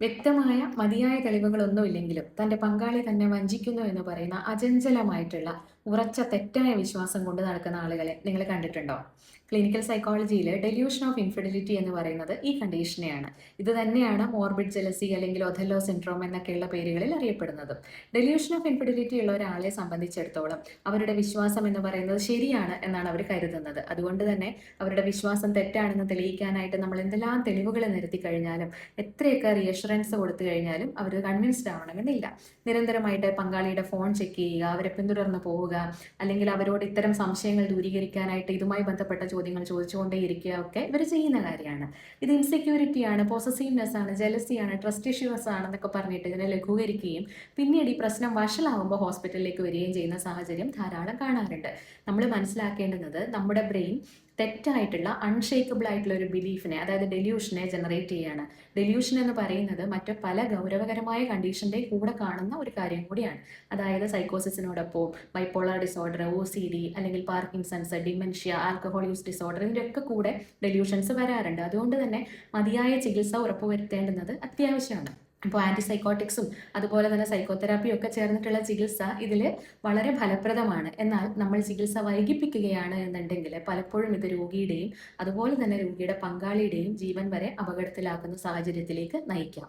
വ്യക്തമായ മതിയായ തെളിവുകളൊന്നുമില്ലെങ്കിലും തന്റെ പങ്കാളി തന്നെ വഞ്ചിക്കുന്നു എന്ന് പറയുന്ന അചഞ്ചലമായിട്ടുള്ള ഉറച്ച തെറ്റായ വിശ്വാസം കൊണ്ട് നടക്കുന്ന ആളുകളെ നിങ്ങൾ കണ്ടിട്ടുണ്ടോ? ക്ലിനിക്കൽ സൈക്കോളജിയിൽ ഡെല്യൂഷൻ ഓഫ് ഇൻഫിഡിലിറ്റി എന്ന് പറയുന്നത് ഈ കണ്ടീഷനെയാണ്. ഇത് തന്നെയാണ് മോർബിഡ് ജലസി അല്ലെങ്കിൽ ഒഥല്ലോ സിൻഡ്രോം എന്നൊക്കെയുള്ള പേരുകളിൽ അറിയപ്പെടുന്നത്. ഡെല്യൂഷൻ ഓഫ് ഇൻഫിഡിലിറ്റി ഉള്ള ഒരാളെ സംബന്ധിച്ചിടത്തോളം അവരുടെ വിശ്വാസം എന്ന് പറയുന്നത് ശരിയാണ് എന്നാണ് അവർ കരുതുന്നത്. അതുകൊണ്ട് തന്നെ അവരുടെ വിശ്വാസം തെറ്റാണെന്ന് തെളിയിക്കാനായിട്ട് നമ്മൾ എന്തെല്ലാം തെളിവുകൾ നിരത്തി കഴിഞ്ഞാലും എത്രയൊക്കെ റിയഷുറൻസ് കൊടുത്തു കഴിഞ്ഞാലും അവർ കൺവിൻസ്ഡ് ആവണമെന്നില്ല. നിരന്തരമായിട്ട് പങ്കാളിയുടെ ഫോൺ ചെക്ക് ചെയ്യുക, അവരെ പിന്തുടർന്ന് പോവുക, അല്ലെങ്കിൽ അവരോട് ഇത്തരം സംശയങ്ങൾ ദൂരീകരിക്കാനായിട്ട് ഇതുമായി ബന്ധപ്പെട്ട ചോദ്യങ്ങൾ ചോദിച്ചുകൊണ്ടേയിരിക്കുക ഒക്കെ ഇവർ ചെയ്യുന്ന കാര്യമാണ്. ഇത് ഇൻസെക്യൂരിറ്റിയാണ്, പോസസീവ്നെസ് ആണ്, ജലസിയാണ്, ട്രസ്റ്റ് ഇഷ്യൂസ് ആണെന്നൊക്കെ പറഞ്ഞിട്ട് ഇതിനെ ലഘൂകരിക്കുകയും പിന്നീട് ഈ പ്രശ്നം വഷളാവുമ്പോൾ ഹോസ്പിറ്റലിലേക്ക് വരികയും ചെയ്യുന്ന സാഹചര്യം ധാരാളം കാണാറുണ്ട്. നമ്മൾ മനസ്സിലാക്കേണ്ടുന്നത് നമ്മുടെ ബ്രെയിൻ തെറ്റായിട്ടുള്ള അൺഷേക്കബിൾ ആയിട്ടുള്ള ഒരു ബിലീഫിനെ, അതായത് ഡെല്യൂഷനെ ജനറേറ്റ് ചെയ്യാണ്. ഡെല്യൂഷൻ എന്ന് പറയുന്നത് മറ്റു പല ഗൗരവകരമായ കണ്ടീഷൻ്റെ കൂടെ കാണുന്ന ഒരു കാര്യം കൂടിയാണ്. അതായത് സൈക്കോസിസിനോടൊപ്പം ബൈപ്പോളർ ഡിസോർഡർ, OCD അല്ലെങ്കിൽ Parkinson's, dementia, alcohol use disorder, ഇതിൻ്റെയൊക്കെ കൂടെ ഡെല്യൂഷൻസ് വരാറുണ്ട്. അതുകൊണ്ട് തന്നെ മതിയായ ചികിത്സ ഉറപ്പുവരുത്തേണ്ടുന്നത് അത്യാവശ്യമാണ്. ഇപ്പോൾ ആൻറ്റിസൈക്കോട്ടിക്സും അതുപോലെ തന്നെ സൈക്കോതെറാപ്പിയും ഒക്കെ ചേർന്നിട്ടുള്ള ചികിത്സ ഇതിൽ വളരെ ഫലപ്രദമാണ്. എന്നാൽ നമ്മൾ ചികിത്സ വൈകിപ്പിക്കുകയാണ് എന്നുണ്ടെങ്കിൽ പലപ്പോഴും ഇത് രോഗിയുടെയും അതുപോലെ തന്നെ രോഗിയുടെ പങ്കാളിയുടെയും ജീവൻ വരെ അപകടത്തിലാക്കുന്ന സാഹചര്യത്തിലേക്ക് നയിക്കാം.